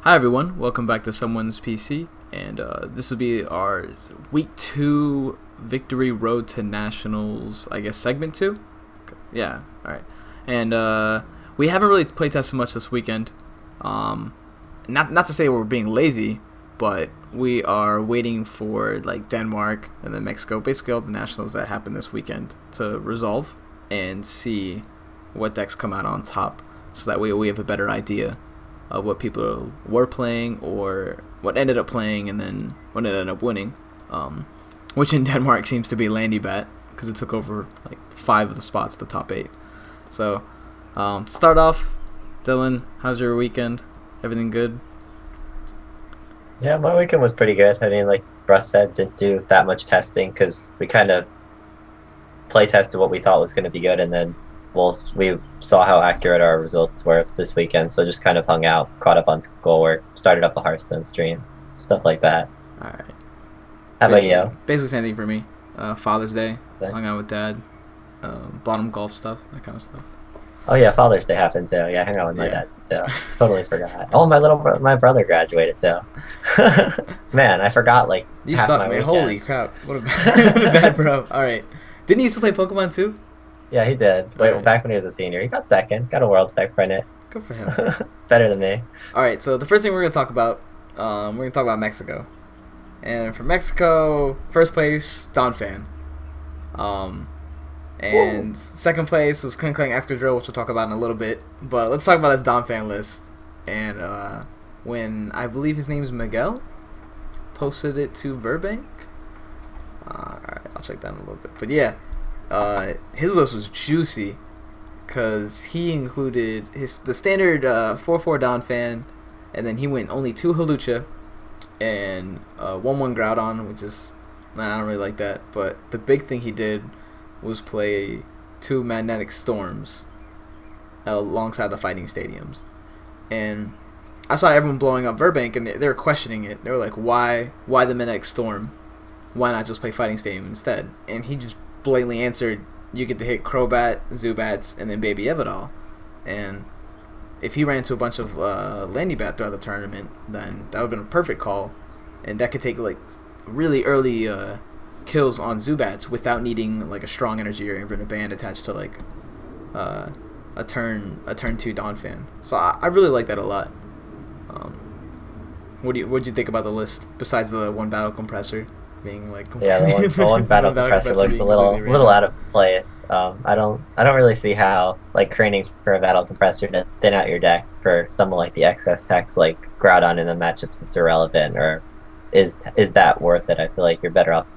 Hi everyone, welcome back to Someone's PC, and this will be our Week 2 Victory Road to Nationals, I guess, Segment 2? Yeah, alright. And we haven't really playtested much this weekend. Not to say we're being lazy, but we are waiting for like Denmark and then Mexico, basically all the Nationals that happened this weekend, to resolve and see what decks come out on top, so that way we have a better idea of what people were playing or what ended up playing and then what ended up winning, which in Denmark seems to be Landybat because it took over like 5 of the spots, the top 8. So start off, Dylan, how's your weekend? Everything good? Yeah, my weekend was pretty good. I mean, like Russ said, didn't do that much testing because we kind of play tested what we thought was going to be good, and then we saw how accurate our results were this weekend, so just kind of hung out, caught up on schoolwork, started up a Hearthstone stream, stuff like that. Alright. How about you? Basically same thing for me. Father's Day, Same. hung out with Dad, bottom golf stuff, that kind of stuff. Oh yeah, Father's Day happened too. Yeah, hang out with my dad too. Totally forgot. Oh, my brother graduated too. Man, I forgot like You half suck, my man. weekend. Holy crap. What a bad bro. Alright. Didn't he used to play Pokemon too? Yeah, he did. Wait, Alright. back when he was a senior, he got second. Got a World's Tech for it. Good for him. Better than me. Alright, so the first thing we're going to talk about, we're going to talk about Mexico. And for Mexico, first place, Donphan. And second place was ClinkKlang Extra Drill, which we'll talk about in a little bit. But let's talk about his Donphan list. And when I believe his name is Miguel posted it to Burbank. Alright, I'll check that in a little bit. But yeah, his list was juicy because he included the standard 4-4 Donphan, and then he went only 2 Halucha and 1-1 Groudon, which is, I don't really like that. But the big thing he did was play 2 Magnetic Storms alongside the Fighting Stadiums. And I saw everyone blowing up Burbank, and they were questioning it. They were like, why the Magnetic Storm? Why not just play Fighting Stadium instead? And he just blatantly answered, you get to hit Crobat, Zubats, and then Baby Yveltal. And if he ran into a bunch of Landybat throughout the tournament, then that would have been a perfect call. And that could take like really early kills on Zubats without needing like a strong energy or even a band attached to like a turn 2 Donphan. So I really like that a lot. What'd you think about the list besides the 1 battle compressor being like The one battle compressor looks a little out of place. I don't really see how like training for a battle compressor to thin out your deck for someone like the excess techs like Groudon in the matchups that's irrelevant, or is that worth it? I feel like you're better off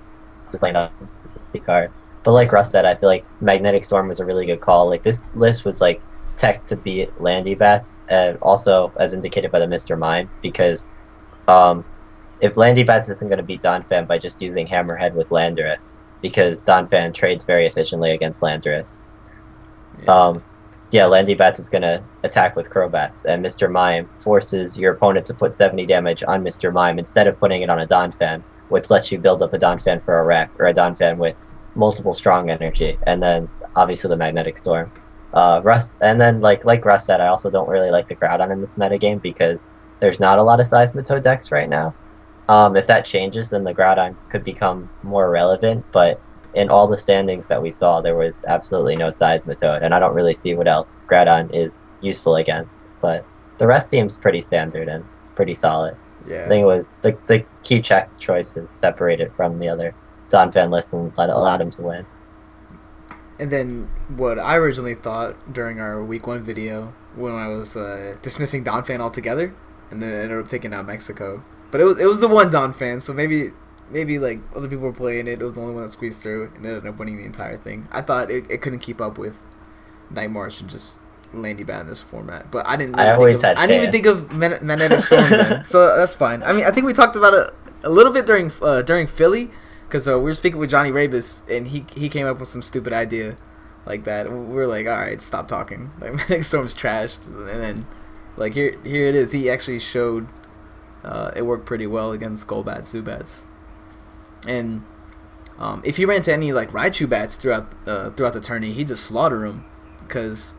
just playing a consistency card. But like Russ said, I feel like Magnetic Storm was a really good call. Like this list was like tech to beat Landybats, and also as indicated by the Mr. Mime, because if Landybats isn't going to beat Donphan by just using Hammerhead with Landorus, because Donphan trades very efficiently against Landorus. Landybats is going to attack with Crobats, and Mr. Mime forces your opponent to put 70 damage on Mr. Mime instead of putting it on a Donphan, which lets you build up a Donphan for a wreck, or a Donphan with multiple strong energy, and then obviously the Magnetic Storm. Russ, and then like Russ said, I also don't really like the Groudon in this metagame because there's not a lot of Seismitoad decks right now. If that changes, then the Groudon could become more relevant, but in all the standings that we saw, there was absolutely no Seismitoad, and I don't really see what else Groudon is useful against. But the rest seems pretty standard and pretty solid. Yeah. I think it was the key check choices separated from the other Donphan list and allowed him to win. And then what I originally thought during our week 1 video, when I was dismissing Donphan altogether, and then ended up taking out Mexico. But it was the 1 Donphan, so maybe like other people were playing it. It was the only one that squeezed through and ended up winning the entire thing. I thought it couldn't keep up with Night March and just Landybat in this format. But I didn't. I didn't even think of Magnetic Storm then, so that's fine. I mean, I think we talked about it a little bit during Philly, because we were speaking with Johnny Rabus, and he came up with some stupid idea like that. We were like, all right, stop talking. Like Magnetic Storm's trashed, and then like here it is. He actually showed it worked pretty well against Golbat, Zubats, and if you ran into any like Raichu bats throughout the tourney, he just slaughter them because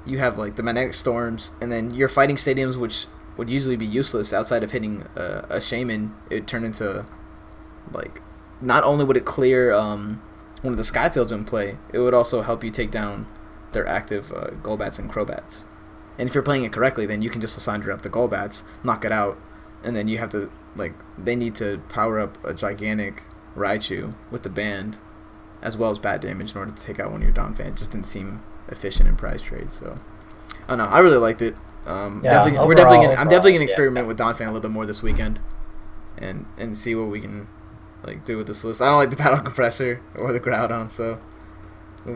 you have like the Magnetic Storms, and then your Fighting Stadiums, which would usually be useless outside of hitting a Shaman, it would turn into, like, not only would it clear one of the Skyfields in play, it would also help you take down their active Golbats and Crobats. And if you're playing it correctly, then you can just assign up the Golbats, knock it out, and then you have to, like, they need to power up a gigantic Raichu with the band, as well as bat damage in order to take out one of your Donphan. It just didn't seem efficient in prize trade, so I don't know. I really liked it. I'm definitely gonna experiment with Donphan a little bit more this weekend, and see what we can like do with this list. I don't like the Battle Compressor or the Groudon, so.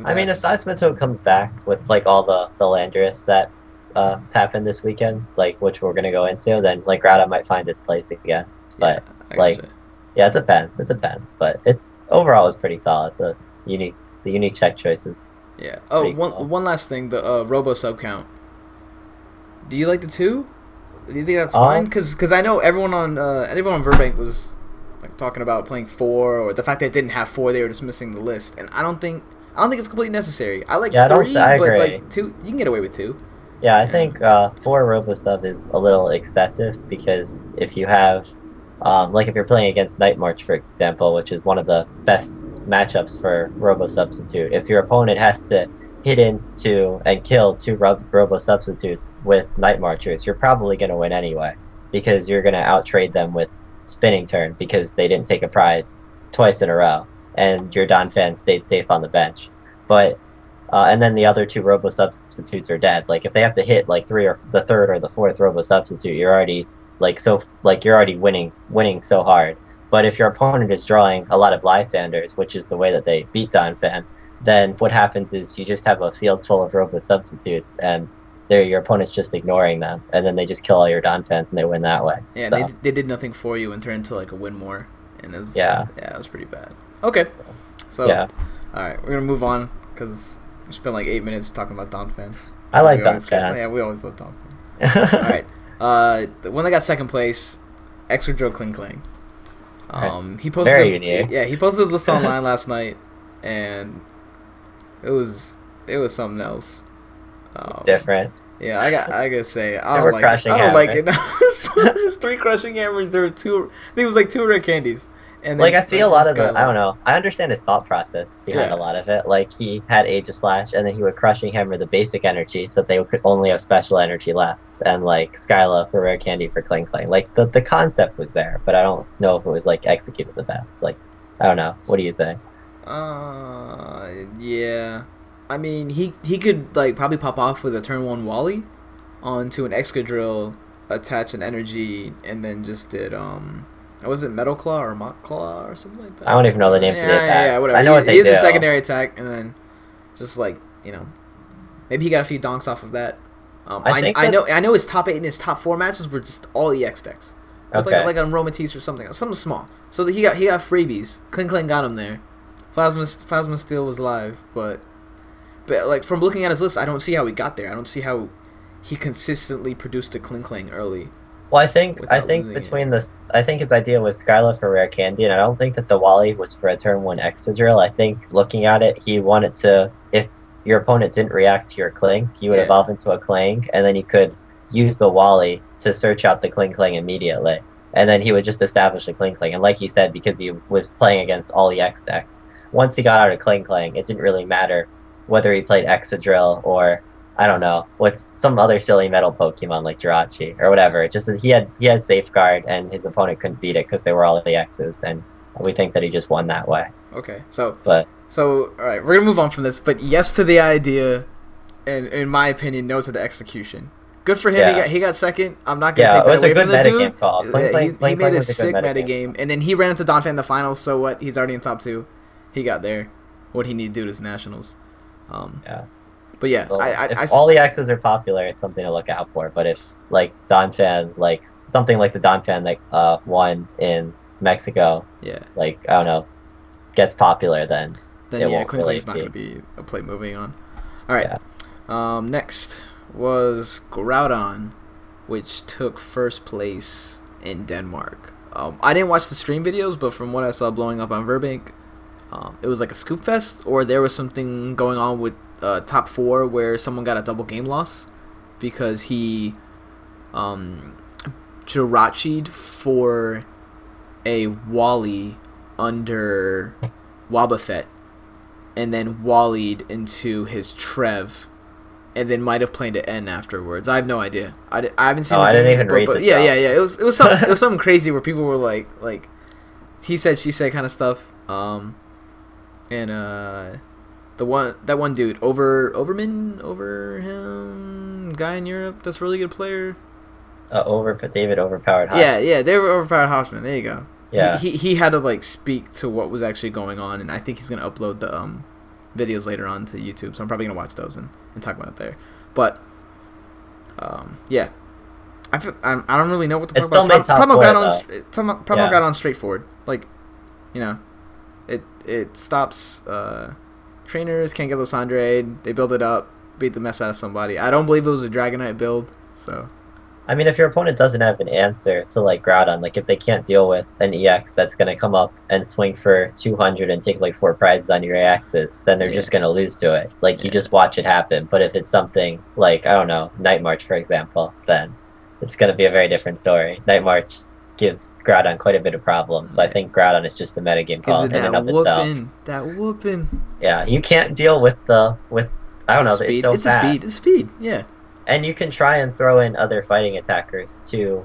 I mean, if Seismitoad comes back with like all the Landorus that happened this weekend, like which we're gonna go into, then like Groudon might find its place again. But yeah, it depends. It depends, but it's overall it's pretty solid. The unique check choices. Yeah. Oh, one last thing. The Robo sub count. Do you like the 2? Do you think that's fine? Because I know everyone on Verbank was like talking about playing 4, or the fact that it didn't have 4, they were dismissing the list, and I don't think it's completely necessary. I like 3, but like 2, you can get away with 2. Yeah, I think 4 Robo sub is a little excessive, because if you have like if you're playing against Night March, for example, which is one of the best matchups for Robo Substitute, if your opponent has to hit into and kill 2 Robo Substitutes with Night Marchers, you're probably going to win anyway, because you're going to outtrade them with Spinning Turn because they didn't take a prize twice in a row, and your Donphan stayed safe on the bench. But and then the other 2 Robo Substitutes are dead. Like if they have to hit like the 3rd or the 4th Robo Substitute, you're already you're already winning so hard. But if your opponent is drawing a lot of Lysanders, which is the way that they beat Donphan, then what happens is you just have a field full of Robo Substitutes, and your opponent's just ignoring them, and then they just kill all your Donphans and they win that way. Yeah, so. they did nothing for you and turned into like a win more, and it was, it was pretty bad. Okay, so yeah. All right, we're gonna move on because we spent like 8 minutes talking about Donphan. I like Donphan. Yeah, we always love Donphan. All right, the one that got second place, Excadrill ClinkKlang. He posted very unique. Yeah, he posted this online last night, and it was something else. It's different. Yeah, I gotta say, I don't like it. There's 3 crushing hammers. There were 2. I think it was like 2 rare candies. And like I see a lot of the. I don't know. I understand his thought process behind a lot of it. Like he had Aegislash, and then he would crushing hammer the basic energy, so they could only have special energy left, and like Skyla for rare candy for ClinkKlang. Like the concept was there, but I don't know if it was like executed the best. Like I don't know. What do you think? Yeah. I mean, he could like probably pop off with a turn 1 Wally onto an Excadrill, attach an energy, and then just did was it Metal Claw or Mock Claw or something like that? I don't even know the names of the attacks. Yeah, whatever. I know what they do. He is a secondary attack, and then just like maybe he got a few donks off of that. I know his top 8 and his top 4 matches were just all EX decks. It was like on Romatisse or something small. So he got freebies. ClinkKlang got him there. Plasma Steel was live, but like from looking at his list, I don't see how he got there. I don't see how he consistently produced a ClinkKlang early. Well, I think between this, I think his idea was Skyla for rare candy, and I don't think that the Wally was for a turn 1 Excadrill. I think looking at it, he wanted to, if your opponent didn't react to your Clink, you would evolve into a Clang, and then you could use the Wally to search out the ClinkKlang immediately, and then he would just establish a ClinkKlang. And like you said, because he was playing against all EX decks, once he got out of ClinkKlang, it didn't really matter whether he played Excadrill or, I don't know, with some other silly metal Pokemon like Jirachi or whatever. It just he had Safeguard, and his opponent couldn't beat it because they were all the X's, and we think that he just won that way. Okay, so all right, we're gonna move on from this, but yes to the idea, and in my opinion, no to the execution. Good for him. Yeah. He got second. I'm not gonna take that away from the dude. Metagame call. He made a sick metagame, and then he ran into Donphan in the finals. So what? He's already in top 2. He got there. What he need to do is nationals. But yeah, so if all the X's are popular, it's something to look out for. But if like Donphan, like something like the Donphan that won in Mexico, like I don't know, gets popular, then ClinkKlang's not going to be a play moving on. All right. Yeah. Next was Groudon, which took first place in Denmark. I didn't watch the stream videos, but from what I saw blowing up on Verbank, it was like a scoop fest, or there was something going on with top 4 where someone got a double game loss because he Jirachi'd for a Wally under Wobbuffet, and then Wallied into his Trev, and then might have played to N afterwards. I have no idea. I haven't seen. I didn't even read but the yeah, drop. yeah. It was something crazy where people were like he said, she said kind of stuff. And that one dude Overham guy in Europe that's a really good player. David overpowered Hodgman. Yeah, they were overpowered Hoffman. There you go. Yeah. He had to like speak to what was actually going on, and I think he's gonna upload the videos later on to YouTube. So I'm probably gonna watch those and talk about it there. But yeah, I don't really know what to talk still about. made top four, Problem got on straightforward. Like, you know, it stops trainers can't get Lysandre. They build it up, beat the mess out of somebody. I don't believe it was a Dragonite build. So I mean, if your opponent doesn't have an answer to like Groudon, like if they can't deal with an EX that's gonna come up and swing for 200 and take like 4 prizes on your AXs, then they're just gonna lose to it. Like you just watch it happen. But if it's something like, I don't know, Night March for example, then it's gonna be a very different story. Night March gives Groudon quite a bit of problems. So I think Groudon is just a metagame call in and of itself. That whooping. Yeah, you can't deal with I don't know, speed. It's so fast. It's speed, yeah. And you can try and throw in other fighting attackers to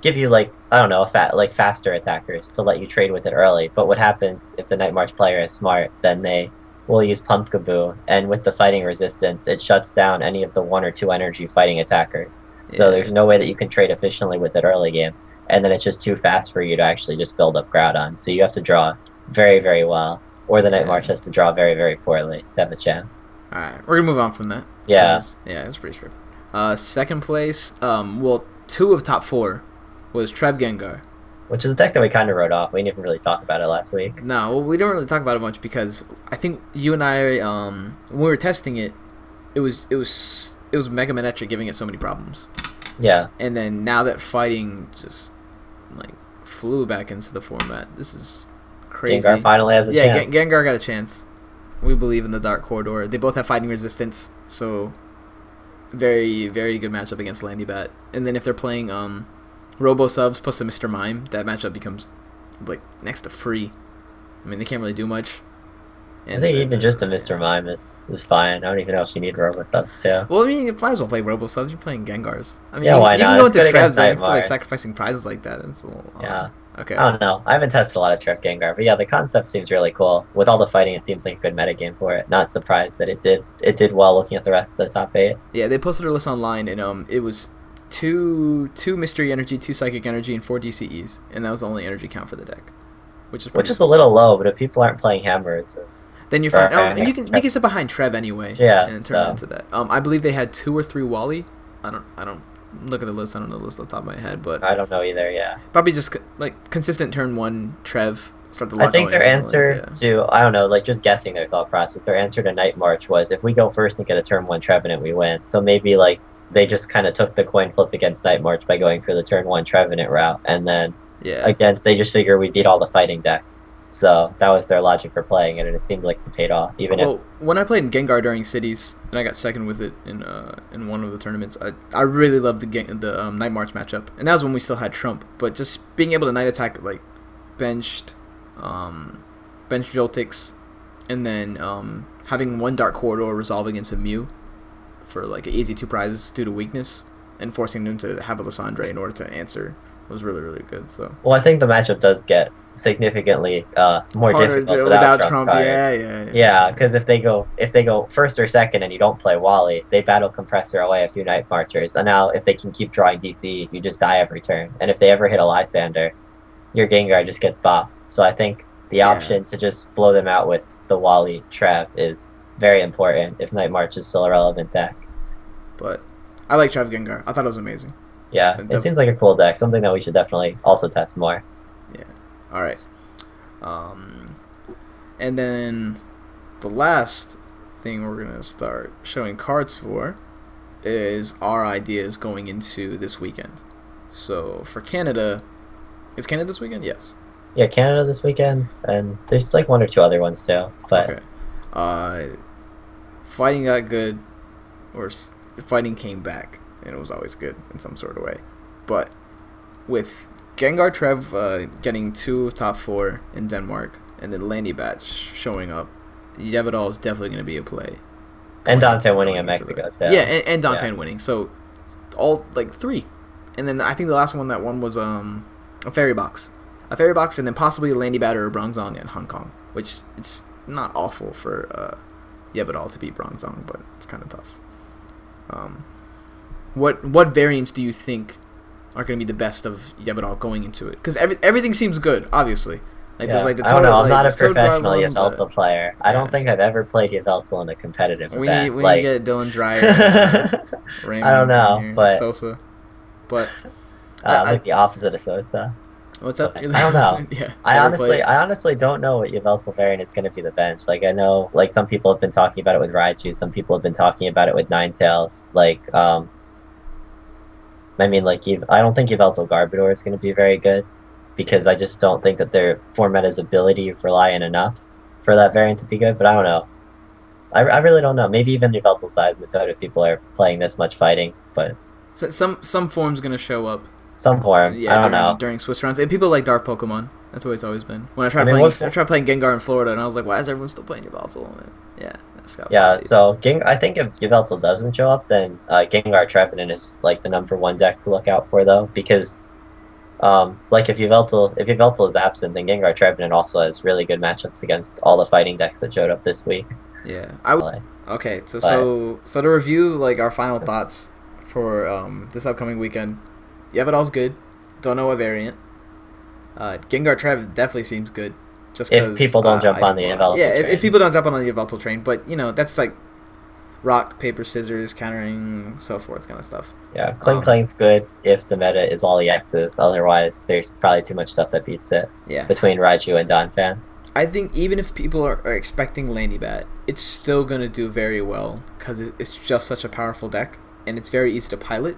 give you, like, I don't know, faster attackers to let you trade with it early. But what happens if the Night March player is smart, then they will use Pumpkaboo, and with the fighting resistance, it shuts down any of the 1 or 2 energy fighting attackers. Yeah. So there's no way that you can trade efficiently with it early game. And then it's just too fast for you to actually just build up Groudon. So you have to draw very, very well, or the Night March has to draw very, very poorly to have a chance. Alright, we're going to move on from that. Yeah. Yeah, it's pretty straightforward. Second place, well, 2 of top 4 was Trap Gengar. Which is a deck that we kind of wrote off. We didn't even really talk about it last week. No, well, we didn't really talk about it much because I think you and I, when we were testing it, it was Mega Manetric giving it so many problems. Yeah. And then now that fighting just like flew back into the format, this is crazy. Gengar finally has a chance. Yeah, Gengar got a chance. We believe in the Dark Corridor. They both have fighting resistance, so very, very good matchup against Landybat. And then if they're playing Robo Subs plus a Mr. Mime, that matchup becomes like next to free. I mean, they can't really do much. And I think even just a Mr. Mime is fine. I don't even know if you need Robo Subs too. Well, I mean, you might as well play Robo Subs. You're playing Gengars. I mean, yeah, why not? You It's good against Night March. Like sacrificing prizes like that. It's a little, yeah. Okay. I don't know. I haven't tested a lot of Trap Gengar, but yeah, the concept seems really cool. With all the fighting, it seems like a good metagame for it. Not surprised that it did well looking at the rest of the top 8. Yeah, they posted their list online, and it was two Mystery Energy, 2 Psychic Energy, and 4 DCEs, and that was the only energy count for the deck, which is a little low. But if people aren't playing hammers, then you're fine. And you can sit behind Trev anyway. Yeah, and turn it into that. I believe they had 2 or 3 Wally. I don't look at the list. I don't know the list off the top of my head, but I don't know either. Yeah, probably just like consistent turn 1 Trev. Start the I think their answer to, I don't know, like just guessing their thought process. Their answer to Night March was, if we go first and get a turn 1 Trevenant, we win. So maybe like they just kind of took the coin flip against Night March by going for the turn 1 Trevenant route, and then they just figure we beat all the fighting decks. So that was their logic for playing it, and it seemed like it paid off. When I played Gengar during Cities, and I got second with it in one of the tournaments, I really loved the Night March matchup, and that was when we still had Trump. But just being able to night attack like benched Joltix, and then having 1 Dark Corridor resolve against a Mew for like an easy 2 prizes due to weakness, and forcing them to have a Lysandre in order to answer was really, really good. So I think the matchup does get significantly more harder difficult without Trump. Yeah, because if they go first or second and you don't play Wally, they battle Compressor away a few Night Marchers, and now if they can keep drawing DC, you just die every turn. And if they ever hit a Lysander, your Gengar just gets bopped. So I think the option to just blow them out with the Wally trap is very important if Night March is still a relevant deck. But I like Trap Gengar. I thought it was amazing. Yeah, it seems like a cool deck, something that we should definitely also test more. Yeah. All right. And then the last thing we're going to start showing cards for is our ideas going into this weekend. So for Canada, is Canada this weekend? Yes. Yeah, Canada this weekend, and there's like 1 or 2 other ones too. But okay. Fighting got good, or fighting came back, and it was always good in some sort of way. But with Gengar Trev getting 2 top 4 in Denmark, and then Landy Batch showing up, Yveltal is definitely going to be a play. And Donphan winning in Mexico too. Yeah, and Donphan winning. So all like 3, and then I think the last one that won was a Fairy Box, and then possibly a Landy Bat or a Bronzong in Hong Kong, which it's not awful for Yveltal to beat Bronzong, but it's kind of tough. What variants do you think are going to be the best of Yveltal going into it? Because everything seems good, obviously. Like, yeah. like the I don't know. I'm not a Toad professional Problem, Yveltal player. I don't think I've ever played Yveltal in a competitive event. We like, need to get Dylan Dreyer. I don't know, but Sosa. But like the opposite of Sosa. What's up? I don't know. Yeah. I honestly don't know what Yveltal variant is going to be the bench. Like, I know, like, some people have been talking about it with Raichu. Some people have been talking about it with Ninetales. Like, I mean, like, I don't think Yveltal Garbodor is going to be very good, because I just don't think that their Formeta's ability rely on enough for that variant to be good. But I don't know. I really don't know. Maybe even Yveltal Seismitoad if people are playing this much fighting. But so some form's gonna show up. Some form. Yeah, I don't know. During Swiss rounds, and people like dark Pokemon. That's what it's always been. When I tried playing Gengar in Florida, and I was like, why is everyone still playing Yveltal? Yeah. Yeah, so I think if Yveltal doesn't show up, then Gengar Traptrevenant is like the #1 deck to look out for, though, because like if Yveltal is absent, then Gengar Traptrevenant also has really good matchups against all the fighting decks that showed up this week. Yeah, okay. So to review like our final thoughts for this upcoming weekend, Yveltal's good. Don't know what variant. Gengar Trev definitely seems good. Just if people don't jump on the Yveltal train. If people don't jump on the Yveltal train, but you know that's like rock, paper, scissors, countering, so forth kind of stuff. Yeah, ClinkKlang's good if the meta is all EXs. Otherwise, there's probably too much stuff that beats it. Yeah. Between Raichu and Donphan. I think even if people are expecting Landy Bat, it's still gonna do very well because it's just such a powerful deck, and it's very easy to pilot.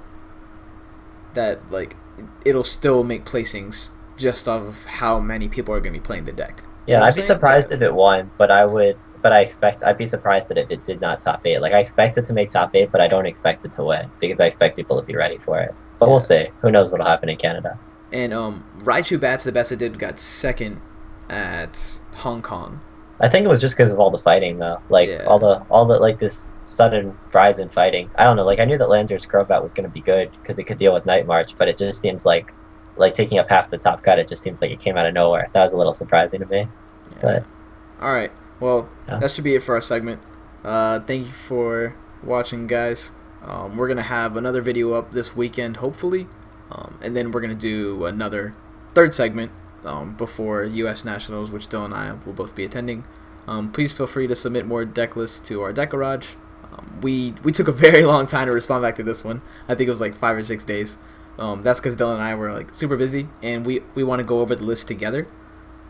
That like it'll still make placings just of how many people are gonna be playing the deck. Yeah, I'd be surprised if it won, but I'd be surprised that if it did not top 8. Like, I expect it to make top 8, but I don't expect it to win, because I expect people to be ready for it. But we'll see. Who knows what'll happen in Canada. And Raichu Bat's the best it did, got 2nd at Hong Kong. I think it was just because of all the fighting, though. Like, all the like, this sudden rise in fighting. I don't know, like, I knew that Landor's Crobat was going to be good, because it could deal with Night March, but it just seems like taking up half the top cut, it just seems like it came out of nowhere. That was a little surprising to me. Yeah. But alright, well, that should be it for our segment. Thank you for watching, guys. We're going to have another video up this weekend, hopefully. And then we're going to do another 3rd segment before U.S. Nationals, which Dylan and I will both be attending. Please feel free to submit more deck lists to our Deck Garage. We took a very long time to respond back to this one. I think it was like 5 or 6 days. That's because Dylan and I were like super busy, and we want to go over the list together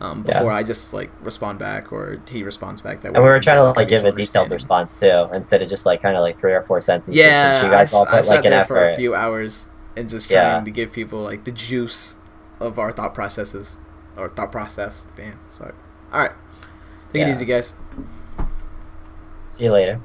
before I just like respond back or he responds back. That and we were trying to like give a detailed response too, instead of just like kind of like 3 or 4 sentences. Yeah, since you guys all put like an effort for a few hours and just trying to give people like the juice of our thought processes or thought process. Damn, sorry. All right, take it easy, guys. See you later.